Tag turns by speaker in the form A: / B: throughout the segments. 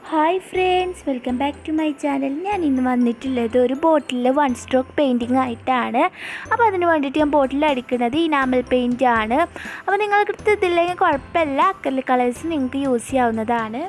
A: Hi friends, welcome back to my channel. ഞാൻ ഇന്ന് വന്നിട്ടുള്ളത് ഒരു ബോട്ടിലിൽ വൺ സ്ട്രോക്ക് പെയിൻറ്റിങ് ആയിട്ടാണ്. അപ്പോൾ അതിന് വേണ്ടിയിട്ട് ഞാൻ ബോട്ടിൽ അടിക്കുന്നത് ഇനാമൽ പെയിൻ്റ് ആണ്. അപ്പോൾ നിങ്ങൾക്ക് ഇതില്ലെങ്കിൽ കുഴപ്പമില്ല, അക്രിലിക് കളേഴ്സ് നിങ്ങൾക്ക് യൂസ് ചെയ്യാവുന്നതാണ്.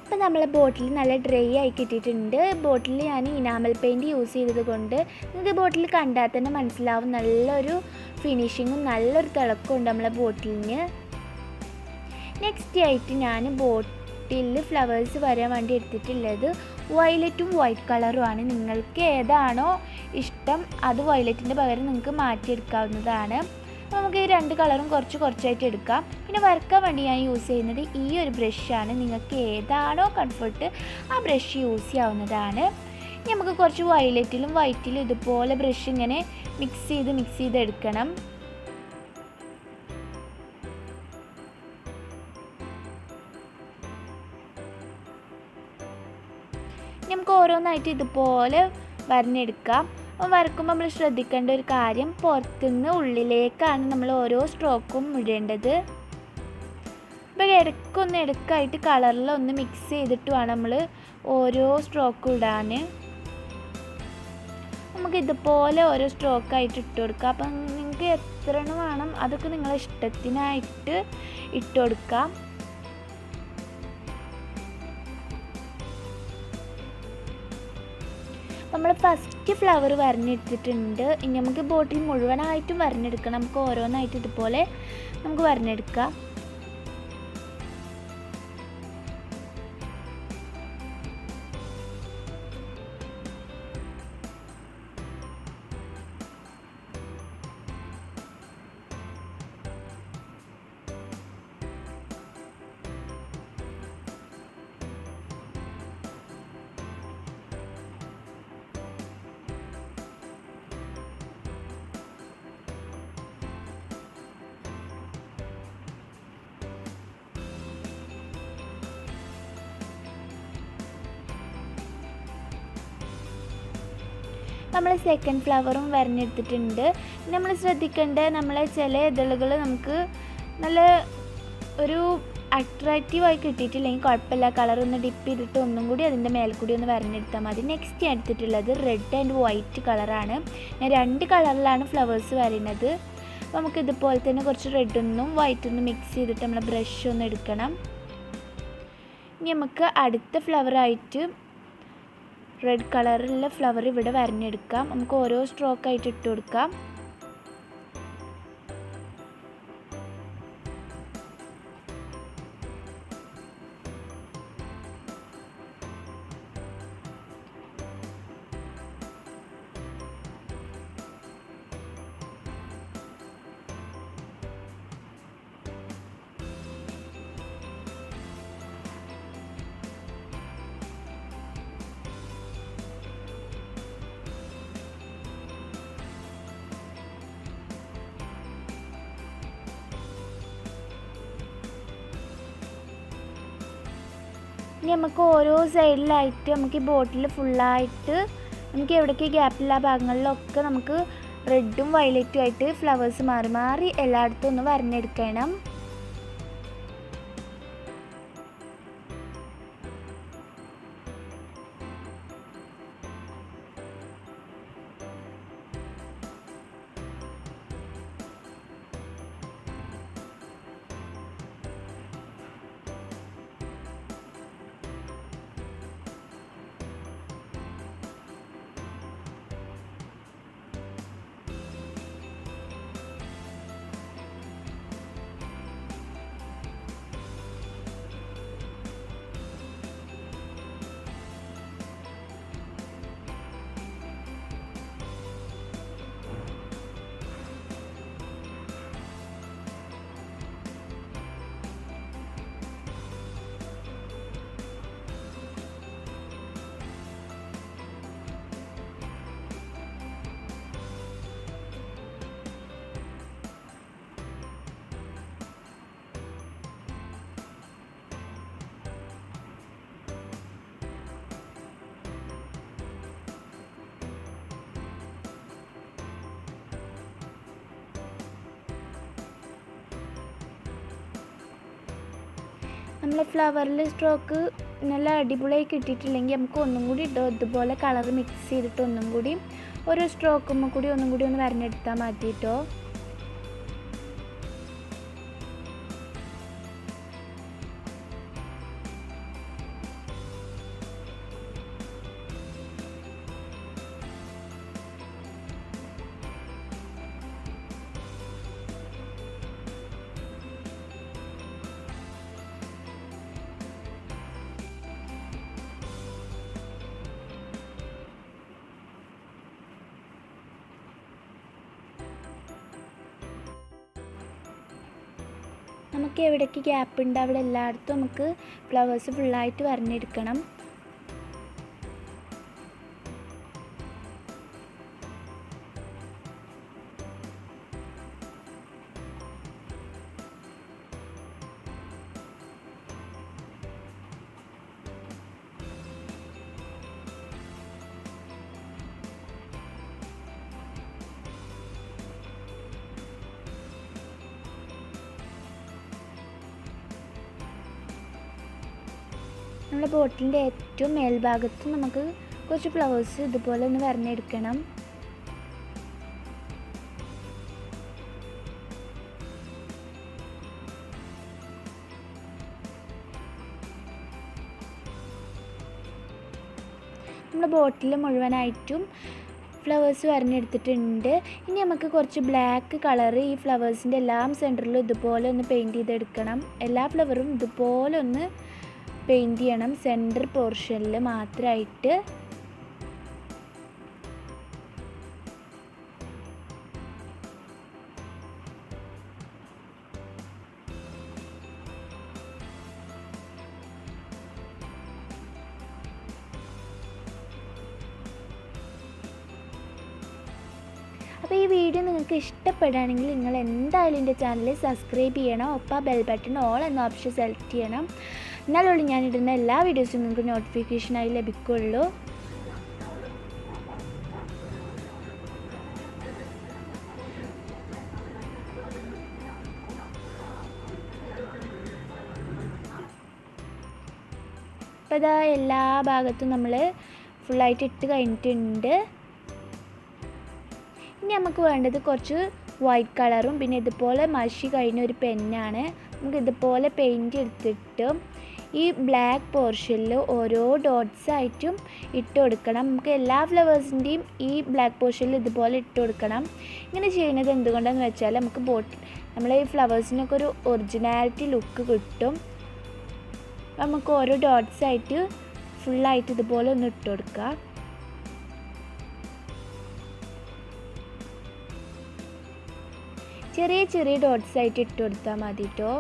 A: അപ്പോൾ നമ്മളെ ബോട്ടിൽ നല്ല ഡ്രൈ ആയി കിട്ടിയിട്ടുണ്ട്. ബോട്ടിൽ ഞാൻ ഇനാമൽ പെയിൻറ്റ് യൂസ് ചെയ്തത് കൊണ്ട് നിങ്ങൾക്ക് ബോട്ടിൽ കണ്ടാൽ തന്നെ മനസ്സിലാവും, നല്ലൊരു ഫിനിഷിങ്ങും നല്ലൊരു തിളക്കവും ഉണ്ട് നമ്മളെ ബോട്ടിലിന്. നെക്സ്റ്റ് ആയിട്ട് ഞാൻ ബോട്ടിൽ ഫ്ലവേഴ്സ് വരാൻ വേണ്ടി എടുത്തിട്ടുള്ളത് വയലറ്റും വൈറ്റ് കളറുമാണ്. നിങ്ങൾക്ക് ഏതാണോ ഇഷ്ടം അത് വയലറ്റിൻ്റെ പകരം നിങ്ങൾക്ക് മാറ്റിയെടുക്കാവുന്നതാണ്. നമുക്ക് ഈ രണ്ട് കളറും കുറച്ചായിട്ട് എടുക്കാം. പിന്നെ വരക്കാൻ വേണ്ടി ഞാൻ യൂസ് ചെയ്യുന്നത് ഈ ഒരു ബ്രഷാണ്. നിങ്ങൾക്ക് ഏതാണോ കംഫർട്ട് ആ ബ്രഷ് യൂസ് ചെയ്യാവുന്നതാണ്. നമുക്ക് കുറച്ച് വയലറ്റിലും വൈറ്റിലും ഇതുപോലെ ബ്രഷ് ഇങ്ങനെ മിക്സ് ചെയ്ത് എടുക്കണം. നമുക്ക് ഓരോന്നായിട്ട് ഇതുപോലെ വരഞ്ഞെടുക്കാം. അപ്പോൾ വരക്കുമ്പോൾ നമ്മൾ ശ്രദ്ധിക്കേണ്ട ഒരു കാര്യം, പുറത്തുനിന്ന് ഉള്ളിലേക്കാണ് നമ്മൾ ഓരോ സ്ട്രോക്കും ഇടേണ്ടത്. അപ്പോൾ ഇടയ്ക്കായിട്ട് കളറിലൊന്ന് മിക്സ് ചെയ്തിട്ട് വേണം നമ്മൾ ഓരോ സ്ട്രോക്കും ഇടാൻ. നമുക്ക് ഇതുപോലെ ഓരോ സ്ട്രോക്കായിട്ട് ഇട്ട് കൊടുക്കാം. അപ്പം നിങ്ങൾക്ക് എത്ര എണ്ണം വേണം അതൊക്കെ നിങ്ങളെ ഇഷ്ടത്തിനായിട്ട് ഇട്ട് കൊടുക്കാം. നമ്മൾ ഫസ്റ്റ് ഫ്ലവർ വരഞ്ഞെടുത്തിട്ടുണ്ട്. ഇനി നമുക്ക് ബോട്ടിൽ മുഴുവനായിട്ടും വരഞ്ഞെടുക്കണം. നമുക്ക് ഓരോന്നായിട്ട് ഇതുപോലെ നമുക്ക് വരഞ്ഞെടുക്കാം. നമ്മൾ സെക്കൻഡ് ഫ്ലവറും വരഞ്ഞെടുത്തിട്ടുണ്ട്. നമ്മൾ ശ്രദ്ധിക്കേണ്ട, നമ്മളെ ചില ഇതളുകൾ നമുക്ക് നല്ല ഒരു അട്രാക്റ്റീവായി കിട്ടിയിട്ടില്ലെങ്കിൽ കുഴപ്പമില്ല, കളറൊന്ന് ഡിപ്പ് ചെയ്തിട്ട് ഒന്നും കൂടി അതിൻ്റെ മേലെ കൂടി ഒന്ന് വരഞ്ഞെടുത്താൽ മതി. നെക്സ്റ്റ് ഞാൻ എടുത്തിട്ടുള്ളത് റെഡ് ആൻഡ് വൈറ്റ് കളറാണ്. ഞാൻ രണ്ട് കളറിലാണ് ഫ്ലവേഴ്സ് വരയുന്നത്. അപ്പോൾ നമുക്ക് ഇതുപോലെ തന്നെ കുറച്ച് റെഡൊന്നും വൈറ്റൊന്നും മിക്സ് ചെയ്തിട്ട് നമ്മൾ ബ്രഷ് ഒന്ന് എടുക്കണം. ഇനി നമുക്ക് അടുത്ത ഫ്ലവറായിട്ട് റെഡ് കളറിലുള്ള ഫ്ലവർ ഇവിടെ വരഞ്ഞെടുക്കാം. നമുക്ക് ഓരോ സ്ട്രോക്കായിട്ട് ഇട്ട് കൊടുക്കാം. ഇനി നമുക്ക് ഓരോ സൈഡിലായിട്ട് നമുക്ക് ഈ ബോട്ടിൽ ഫുള്ളായിട്ട് നമുക്ക് എവിടേക്ക് ഗ്യാപ്പില്ല ഭാഗങ്ങളിലൊക്കെ നമുക്ക് റെഡും വയലറ്റും ആയിട്ട് ഫ്ലവേഴ്സ് മാറി എല്ലായിടത്തും ഒന്ന് വരഞ്ഞെടുക്കണം. നമ്മളെ ഫ്ലവറിൽ സ്ട്രോക്ക് നല്ല അടിപൊളിയായി കിട്ടിയിട്ടില്ലെങ്കിൽ നമുക്ക് ഒന്നും കൂടി ഇതുപോലെ കളർ മിക്സ് ചെയ്തിട്ട് ഒന്നും കൂടി ഒരു സ്ട്രോക്കുമ്പോൾ കൂടി ഒന്നും കൂടി ഒന്ന് വരഞ്ഞെടുത്താൽ മതി കേട്ടോ. നമുക്ക് എവിടേക്ക് ഗ്യാപ്പ് ഉണ്ട് അവിടെ എല്ലായിടത്തും നമുക്ക് ഫ്ലവേഴ്സ് ഫുള്ളായിട്ട് വരഞ്ഞെടുക്കണം. നമ്മുടെ ബോട്ടിലിൻ്റെ ഏറ്റവും മേൽഭാഗത്ത് നമുക്ക് കുറച്ച് ഫ്ലവേഴ്സ് ഇതുപോലെ ഒന്ന് വരഞ്ഞെടുക്കണം. നമ്മുടെ ബോട്ടിൽ മുഴുവനായിട്ടും ഫ്ലവേഴ്സ് വരഞ്ഞെടുത്തിട്ടുണ്ട്. ഇനി നമുക്ക് കുറച്ച് ബ്ലാക്ക് കളർ ഈ ഫ്ലവേഴ്സിൻ്റെ എല്ലാം സെൻറ്ററിലും ഇതുപോലെ ഒന്ന് പെയിൻറ്റ് ചെയ്തെടുക്കണം. എല്ലാ ഫ്ലവറും ഇതുപോലെ ഒന്ന് പെയിൻറ്റ് ചെയ്യണം, സെൻറ്റർ പോർഷനിൽ മാത്രമായിട്ട്. അപ്പോൾ ഈ വീഡിയോ നിങ്ങൾക്ക് ഇഷ്ടപ്പെടുകയാണെങ്കിൽ നിങ്ങൾ എന്തായാലും എൻ്റെ ചാനൽ സബ്സ്ക്രൈബ് ചെയ്യണം. ഒപ്പം ബെൽ ബട്ടൺ ഓൾ എന്ന ഓപ്ഷൻ സെലക്ട് ചെയ്യണം. എന്നാലുള്ളൂ ഞാനിടുന്ന എല്ലാ വീഡിയോസും നിങ്ങൾക്ക് നോട്ടിഫിക്കേഷനായി ലഭിക്കുള്ളൂ. അപ്പോൾ ഇതാ എല്ലാ ഭാഗത്തും നമ്മൾ ഫുള്ളായിട്ട് ഇട്ട് കഴിഞ്ഞിട്ടുണ്ട്. ഇനി നമുക്ക് വേണ്ടത് കുറച്ച് വൈറ്റ് കളറും പിന്നെ ഇതുപോലെ മഷി കഴിഞ്ഞ ഒരു പെന്നാണ്. നമുക്ക് ഇതുപോലെ പെയിൻറ്റ് എടുത്തിട്ട് ഈ ബ്ലാക്ക് പോർഷനിൽ ഓരോ ഡോട്ട്സ് ആയിട്ടും ഇട്ട് കൊടുക്കണം. നമുക്ക് എല്ലാ ഫ്ലവേഴ്സിൻ്റെയും ഈ ബ്ലാക്ക് പോർഷനിൽ ഇതുപോലെ ഇട്ട് കൊടുക്കണം. ഇങ്ങനെ ചെയ്യുന്നത് എന്തുകൊണ്ടാണെന്ന് വെച്ചാൽ നമുക്ക് നമ്മളെ ഈ ഫ്ലവേഴ്സിനൊക്കെ ഒരു ഒറിജിനാലിറ്റി ലുക്ക് കിട്ടും. നമുക്ക് ഓരോ ഡോട്ട്സ് ആയിട്ട് ഫുള്ളായിട്ട് ഇതുപോലെ ഒന്ന് ഇട്ട് കൊടുക്കുക. ചെറിയ ചെറിയ ഡോട്ട്സ് ആയിട്ട് ഇട്ട് കൊടുത്താൽ മതി കേട്ടോ.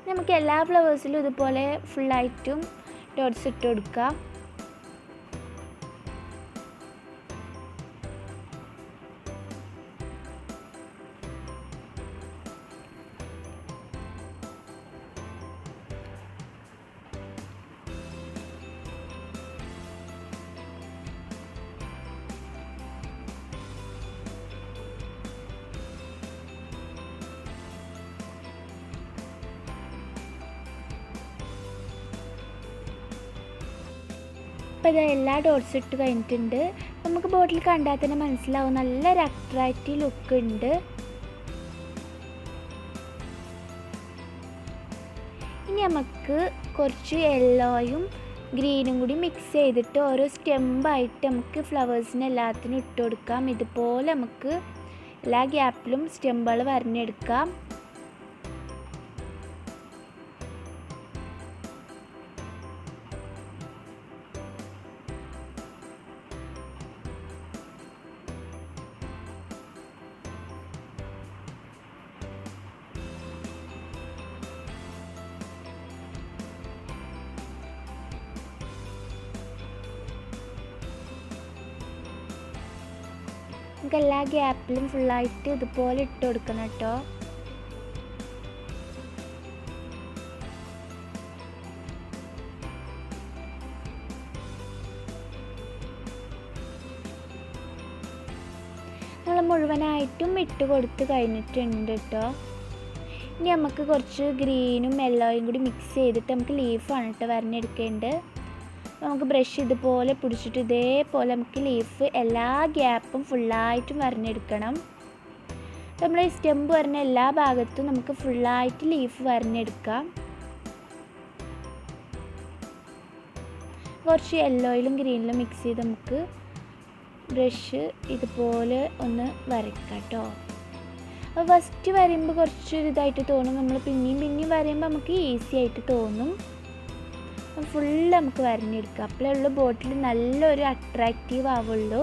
A: നമുക്ക് എല്ലാ ഫ്ലവേഴ്സിലും ഇതുപോലെ ഫുള്ളായിട്ടും ഡോട്ട്സ് ഇട്ട് കൊടുക്കുക. അപ്പോൾ ഇത് എല്ലാ ഡോട്ട്സും ഇട്ട് കഴിഞ്ഞിട്ടുണ്ട്. നമുക്ക് ബോട്ടിൽ കണ്ടാൽ തന്നെ മനസ്സിലാവും നല്ലൊരു അട്രാക്റ്റീവ് ലുക്ക് ഉണ്ട്. ഇനി നമുക്ക് കുറച്ച് യെല്ലോയും ഗ്രീനും കൂടി മിക്സ് ചെയ്തിട്ട് ഓരോ സ്റ്റെമ്പായിട്ട് നമുക്ക് ഫ്ലവേഴ്സിന് എല്ലാത്തിനും ഇട്ട് കൊടുക്കാം. ഇതുപോലെ നമുക്ക് എല്ലാ ഗ്യാപ്പിലും സ്റ്റെമ്പുകൾ വരഞ്ഞെടുക്കാം. നമുക്ക് എല്ലാ ഗ്യാപ്പിലും ഫുള്ളായിട്ട് ഇതുപോലെ ഇട്ട് കൊടുക്കണം കേട്ടോ. നമ്മൾ മുഴുവനായിട്ടും ഇട്ട് കൊടുത്ത് കഴിഞ്ഞിട്ടുണ്ട് കേട്ടോ. ഇനി നമുക്ക് കുറച്ച് ഗ്രീനും യെല്ലോയും കൂടി മിക്സ് ചെയ്തിട്ട് നമുക്ക് ലീഫാണ് കേട്ടോ വരഞ്ഞെടുക്കേണ്ടത്. നമുക്ക് ബ്രഷ് ഇതുപോലെ പിടിച്ചിട്ട് ഇതേപോലെ നമുക്ക് ലീഫ് എല്ലാ ഗ്യാപ്പും ഫുള്ളായിട്ടും വരഞ്ഞെടുക്കണം. നമ്മൾ ഈ സ്റ്റെമ്പ് വരുന്ന എല്ലാ ഭാഗത്തും നമുക്ക് ഫുള്ളായിട്ട് ലീഫ് വരഞ്ഞെടുക്കാം. കുറച്ച് യെല്ലോയിലും ഗ്രീനിലും മിക്സ് ചെയ്ത് നമുക്ക് ബ്രഷ് ഇതുപോലെ ഒന്ന് വരയ്ക്കാം കേട്ടോ. അപ്പോൾ ഫസ്റ്റ് വരയുമ്പോൾ കുറച്ചൊരു ഇതായിട്ട് തോന്നും, നമ്മൾ പിന്നെയും വരയുമ്പോൾ നമുക്ക് ഈസി ആയിട്ട് തോന്നും. ഫുള്ള് നമുക്ക് വരഞ്ഞെടുക്കാം, അപ്പോഴേ ഉള്ളൂ ബോട്ടിൽ നല്ലൊരു അട്രാക്റ്റീവ് ആവുള്ളൂ.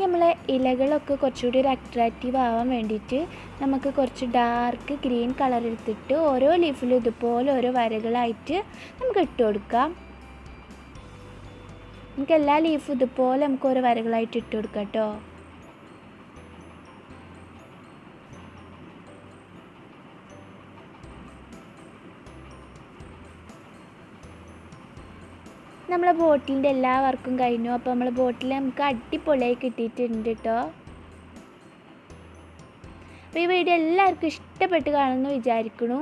A: നമ്മളെ ഇലകളൊക്കെ കുറച്ചുകൂടി ഒരു അട്രാക്റ്റീവ് ആവാൻ വേണ്ടിയിട്ട് നമുക്ക് കുറച്ച് ഡാർക്ക് ഗ്രീൻ കളർ എടുത്തിട്ട് ഓരോ ലീഫിലും ഇതുപോലെ ഓരോ വരകളായിട്ട് നമുക്ക് ഇട്ട് കൊടുക്കാം. നമുക്ക് എല്ലാ ലീഫും ഇതുപോലെ നമുക്ക് ഓരോ വരകളായിട്ട് ഇട്ട് കൊടുക്കാം കേട്ടോ. നമ്മളെ ബോട്ടിലിൻ്റെ എല്ലാ വർക്കും കഴിഞ്ഞു. അപ്പോൾ നമ്മളെ ബോട്ടിൽ നമുക്ക് അടിപൊളിയായി കിട്ടിയിട്ടുണ്ട് കേട്ടോ. അപ്പോൾ ഈ വീഡിയോ എല്ലാവർക്കും ഇഷ്ടപ്പെട്ട് കാണുമെന്ന് വിചാരിക്കുന്നു.